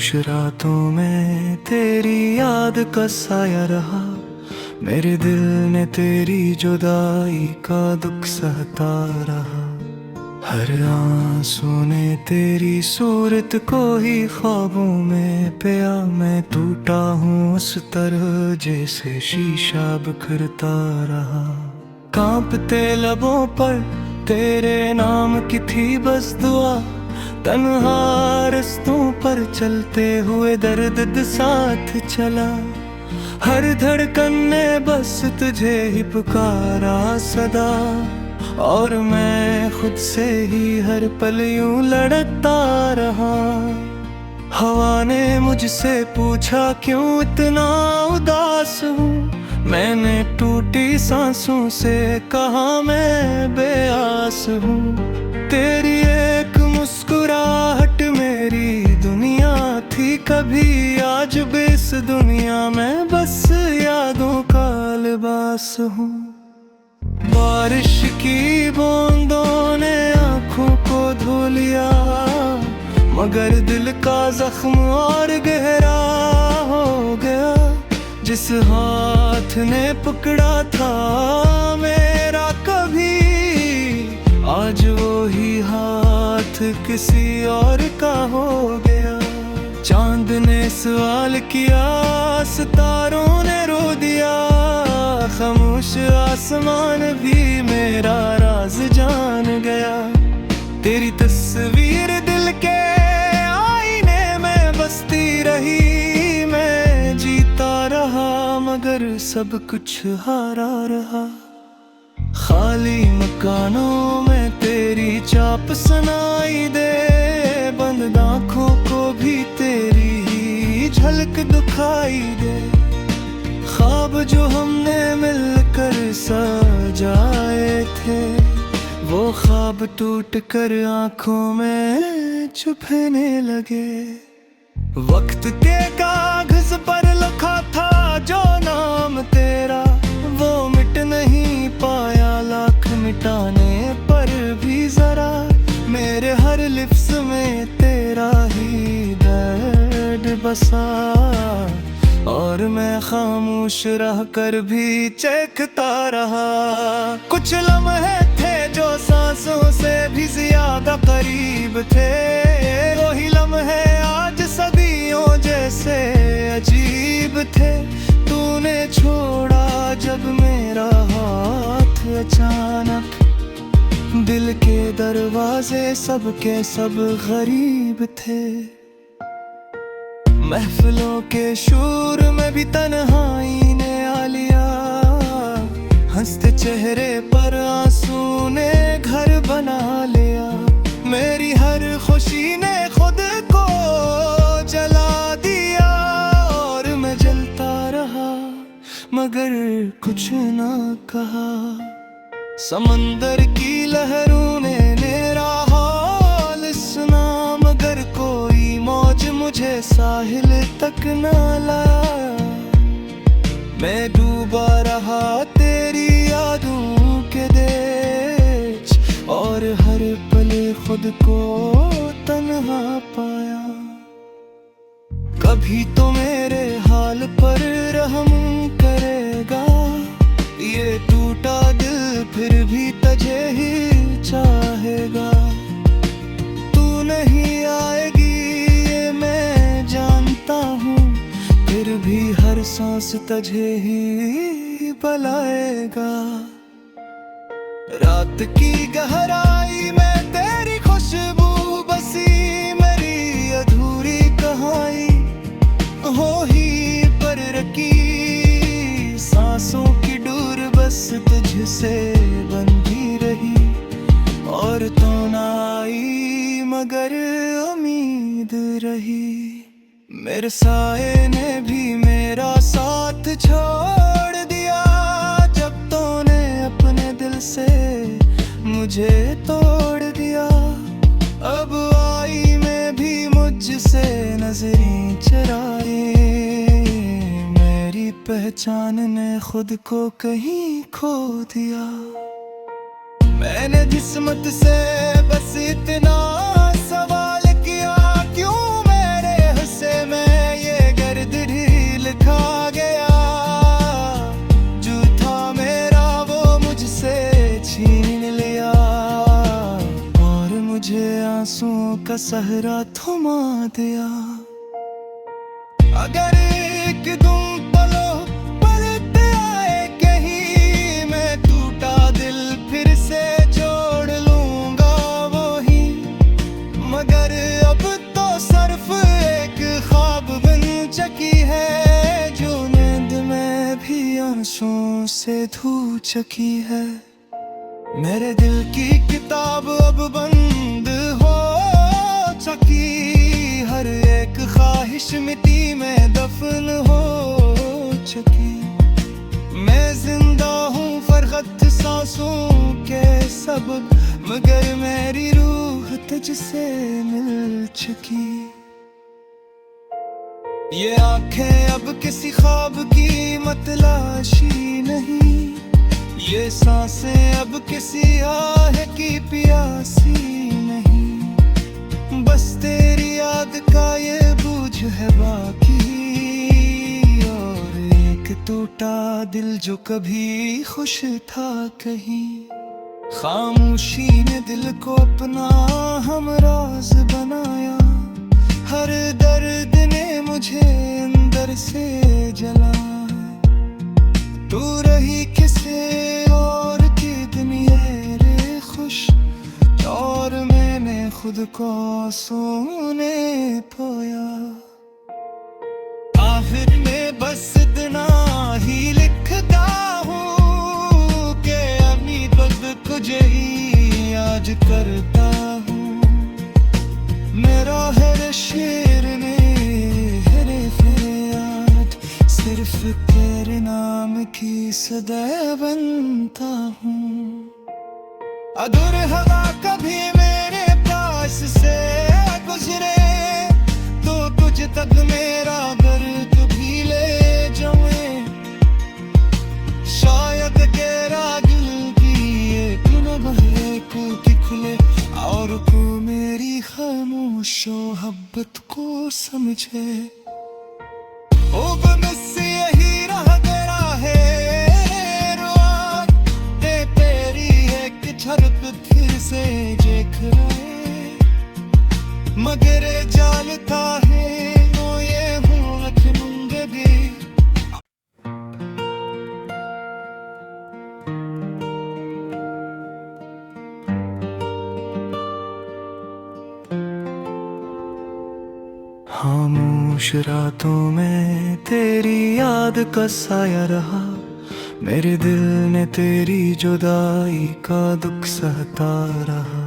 खामोश रातों में तेरी याद का साया रहा। मेरे दिल ने तेरी जुदाई का दुख सहता रहा। हर आंसू ने तेरी सूरत को ही ख्वाबों में पिया। मैं टूटा हूँ उस तरह जैसे शीशा बिखरता रहा। कांपते लबों पर तेरे नाम की थी बस दुआ। तन्हा रस्तों पर चलते हुए दर्द साथ चला। हर धड़कन ने बस तुझे ही पुकारा सदा। और मैं खुद से ही हर पल यूं लड़ता रहा। हवा ने मुझसे पूछा क्यों इतना उदास हूँ। मैंने टूटी सांसों से कहा मैं बेआस हूँ। तेरी एक मुस्कुराहट मेरी दुनिया थी कभी। आज भी इस दुनिया में बस यादों का लिबास हूँ। बारिश की बूंदों ने आँखों को धो लिया, मगर दिल का जख्म और गहरा हो गया। जिस हाथ ने पकड़ा था मेरा कभी, आज वो ही हाथ किसी और का हो गया। चांद ने सवाल किया, सितारों ने रो दिया। खामोश आसमान भी मेरा राज जान गया। तेरी तस्वीर दिल के आईने में बसती रही। मैं जीता रहा मगर सब कुछ हारा रहा। खाली मकानों में तेरी चाप सुनाई दे। बंद आँखों को भी तेरी ही झलक दिखाई दे। ख्वाब जो हमने मिलकर सजाए थे, वो ख्वाब टूट कर आँखों में छुपने लगे। वक्त के कागज पर लिखा था जो नाम तेरा, वो मिट नहीं पाया लाख मिटाने पर भी जरा। मेरे हर लिफ्स में तेरा ही दर्द बसा, और मैं खामोश रह कर भी चखता रहा। कुछ लम्हे थे जो सांसों से भी ज्यादा करीब थे। वही लम्हे आज सदियों जैसे अजीब थे। तूने छोड़ा जब मेरा हाथ अचानक, दिल के दरवाजे सबके सब गरीब थे। महफिलों के शोर में भी तन्हाई ने आ लिया। हंसते चेहरे पर आंसू ने घर बना लिया। मेरी हर खुशी ने खुद को जला दिया। और मैं जलता रहा मगर कुछ ना कहा। समंदर की लहरों ने मेरा हाल सुना, मगर कोई मौज मुझे साहिल तक न लाया। मैं डूबा रहा तेरी यादों के देश, और हर पल खुद को तन्हा पाया। कभी तो मेरे हाल पर रहम करेगा। ये टूटा दिल फिर भी तुझे ही चाहेगा। तू नहीं आएगी ये मैं जानता हूँ, फिर भी हर सांस तुझे ही बुलाएगा। रात की गहराई में तेरी खुशबू बसी। मेरी अधूरी कहानी हो ही पर रखी। सांसों की डोर बस तुझसे बंधी रही। और तो ना आई मगर उम्मीद रही। मेरे साए ने भी मेरा साथ छोड़ दिया। जब तूने अपने दिल से मुझे तोड़ दिया। अब आई मैं भी मुझसे नजरें चुराए। मेरी पहचान ने खुद को कहीं खो दिया। मैंने जिस्मत से बस इतना सवाल किया, क्यों मेरे हिस्से का सहरा थमा दिया। अगर एक तुम पलो पलट आए कहीं, मैं टूटा दिल फिर से जोड़ लूंगा वही। मगर अब तो सिर्फ एक ख्वाब बन चुकी है, जो नींद में भी आंसुओं से धो चुकी है। मेरे दिल की किताब अब बंद हो चुकी, हर एक ख्वाहिश मिट्टी में दफन हो चुकी। मैं जिंदा हूँ फरगत सांसों के सबब, मगर मेरी रूह तुझसे मिल चुकी। ये आंखें अब किसी ख्वाब की मतलाशी नहीं, ये सांसें अब किसी आह की प्यासी नहीं। बस तेरी याद का ये बोझ है बाकी, और एक टूटा दिल जो कभी खुश था कहीं। खामोशी ने दिल को अपना हमराज बनाया, हर दर्द ने मुझे अंदर से जला। तू रही किसे और की दुनिया रे खुश, और मैंने खुद को सोने पाया। आखिर में बस इतना ही लिखता हूँ कि अपनी बद तुझे ही याद करता हूँ। मेरा हर शेर ने हरे फरियाद सिर्फ तेरे नाम की सदा बनता हूँ। अगर हवा कभी मेरे पास से गुजरे, तो तुझ तक मेरा दर्द भी ले जाए। शायद तेरा दिल की एक नब्ज़ की खुले, और तू मेरी खामोश मोहब्बत को समझे। ओ बस यही रह गया है रुआ, तेरी एक झलक फिर से देख रहे। मगर जानता है वो ये हूँ अखनूंगे। खामोश रातों में तेरी याद का साया रहा, मेरे दिल ने तेरी जुदाई का दुख सहता रहा।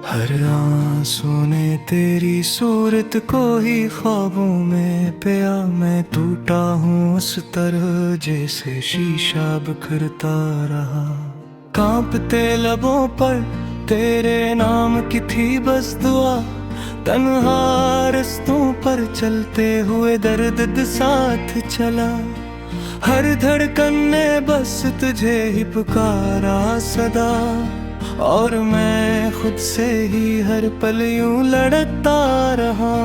हर आंसू ने तेरी सूरत को ही ख्वाबों में पिया। मैं टूटा हूँ उस तरह जैसे शीशा बिखरता रहा। कांपते लबों पर तेरे नाम की थी बस दुआ, तन्हा रस्तों पर चलते हुए दर्द साथ चला। हर धड़कन ने बस तुझे ही पुकारा सदा, और मैं खुद से ही हर पल यूं लड़ता रहा।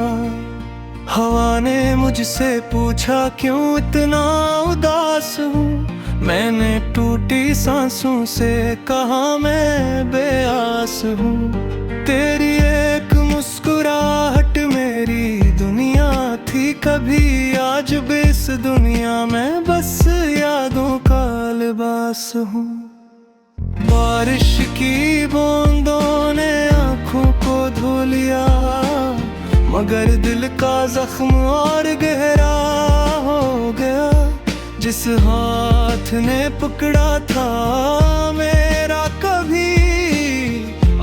हवा ने मुझसे पूछा क्यों इतना उदास हूँ, मैंने टूटी सांसों से कहा मैं बेआस हूँ। तेरी एक मुस्कुराहट मेरी दुनिया थी कभी, आज भी इस दुनिया में बस यादों का लिबास हूँ। बारिश की बूंदों ने आँखों को धो लिया, मगर दिल का जख्म और गहरा हो गया। जिस हाथ ने पकड़ा था मेरा कभी,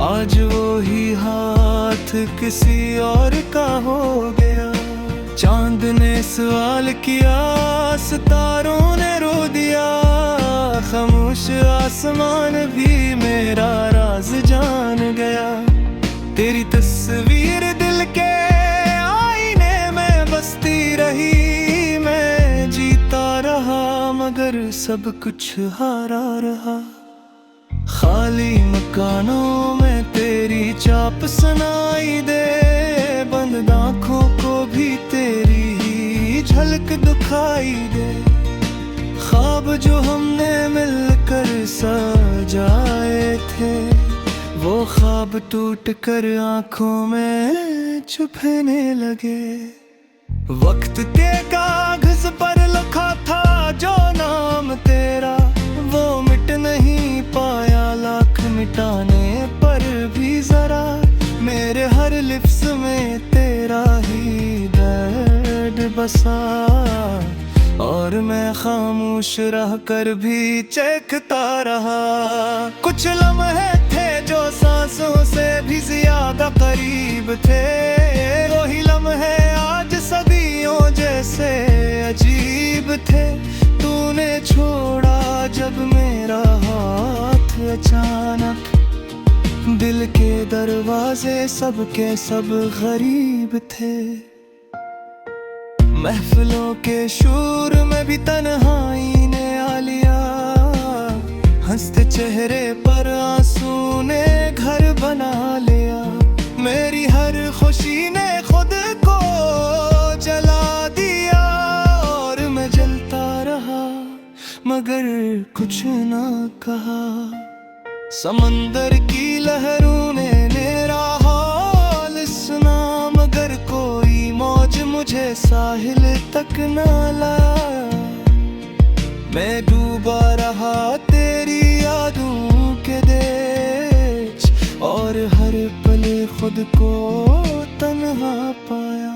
आज वो ही हाथ किसी और का हो गया। चांद ने सवाल किया, सितारों ने रो दिया, खामोश आसमान भी मेरा राज जान गया। तेरी तस्वीर दिल के आईने में बसती रही, मैं जीता रहा मगर सब कुछ हारा रहा। खाली मकानों में तेरी चाप सुनाई दे, बंद आँखों को भी तेरी ही झलक दिखाई दे। ख्वाब जो हमने मिलकर सजाए थे, वो ख्वाब टूट कर आंखों में छुपने लगे। वक्त के कागज पर लिखा था जो नाम तेरा, वो मिट नहीं पाया लाख मिटाने पर भी जरा। मेरे हर लिप्स में तेरा ही दर्द बसा, और मैं खामोश रह कर भी चखता रहा। कुछ लम्हे थे जो सांसों से भी ज्यादा करीब थे, वही लम्हे आज सदियों जैसे अजीब थे। तूने छोड़ा जब मेरा हाथ अचानक, दिल के दरवाजे सबके सब गरीब थे। महफिलों के शोर में भी तन्हाई ने आ लिया, हंसते चेहरे पर आंसू ने घर बना लिया। मेरी हर खुशी ने खुद को जला दिया, और मैं जलता रहा मगर कुछ ना कहा। समंदर की लहरों ने मेरा हाल सुना, मगर कोई मौज मुझे साहिल तक न लाया। मैं डूबा रहा तेरी यादों के देश, और हर पल खुद को तन्हा पाया।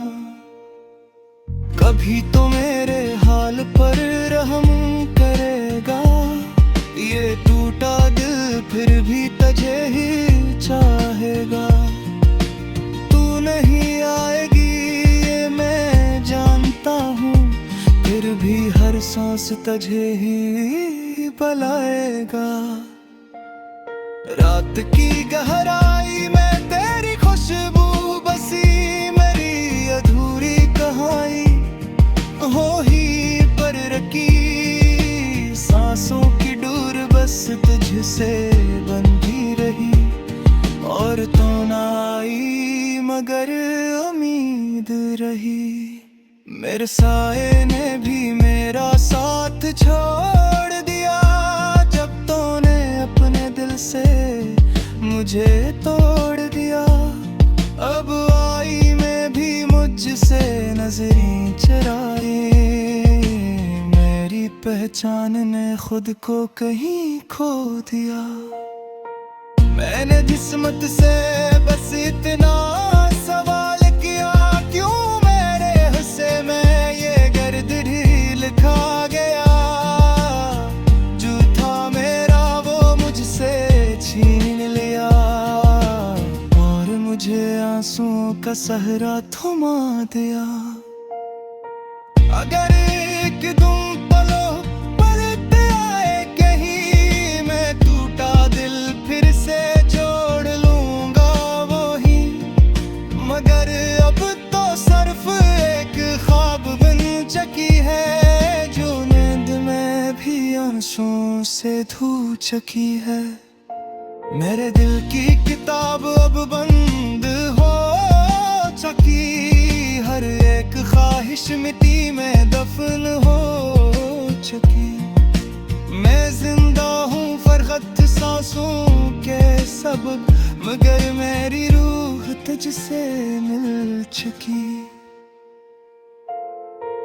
कभी तो मेरे हाल पर रहम करेगा, ये टूटा दिल फिर भी तुझे ही चाहेगा। तू नहीं आएगी ये मैं जानता हूँ, फिर भी हर सांस तुझे ही बुलाएगा। रात की गहराई में तेरी खुशबू बसी, मेरी अधूरी कहानी हो ही पर रखी। सांसों की डोर बस तुझसे बंधी रही, और तो ना आई मगर उम्मीद रही। मेरे साए ने भी मेरा साथ छोड़ दिया, जब तूने अपने दिल से मुझे तोड़ दिया। अब आई मैं भी मुझसे नजरें चुराए, मेरी पहचान ने खुद को कहीं खो दिया। मैंने जिस्मत से बस इतना सवाल किया, क्यों मेरे हिस्से में ये गर्द ढील खा गया। जो था मेरा वो मुझसे छीन लिया, और मुझे आंसुओं का सहरा थमा दिया। अगर एक तुम पलो पलट आए कहीं, मैं टूटा दिल फिर से जोड़ लूंगा वही। मगर अब तो सिर्फ एक ख्वाब बन चुकी है, जो नींद में भी आंसुओं से धो चुकी है। मेरे दिल की किताब अब बंद हो चुकी, हर एक ख्वाहिश मिट्टी में दफन हो चुकी। मैं जिंदा हूँ फरगत सांसों के सबब, मगर मेरी रूह तुझसे मिल चुकी।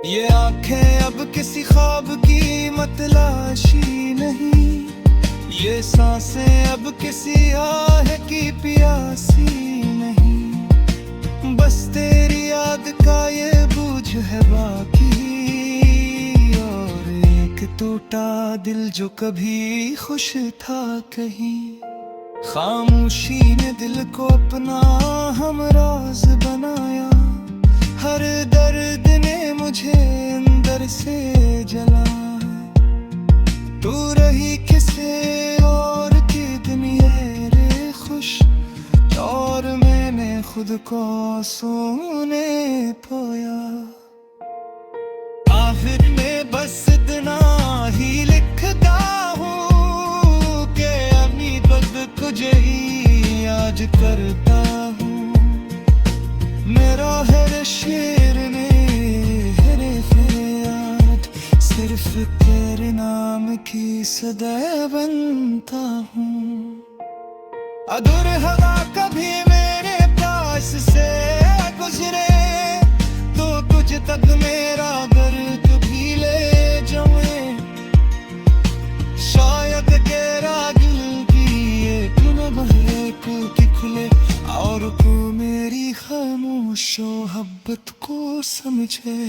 ये आंखें अब किसी ख्वाब की मतलाशी नहीं, ये सांसें अब किसी आह की प्यासी नहीं। बस तेरी याद का ये बोझ है बाकी, और एक टूटा दिल जो कभी खुश था कहीं। खामोशी ने दिल को अपना हमराज बनाया, हर दर्द ने मुझे अंदर से जलाया। तू रही किसे और की दुनिया खुश, और मैंने खुद को सोने पाया। आखिर में बस इतना ही लिखता हूँ कि अपनी बद तुझे ही याद करता हूँ। मेरा हर शेर ने हरे याद सिर्फ तेरे नाम की सदा बनता हूँ। अधूर हवा कभी मेरे पास से गुजरे तो तुझ तक मेरा दर्द भी ले जाए। शायद तेरा दिल भी एक न बहक की खुले और तू मेरी खामोश मोहब्बत को समझे।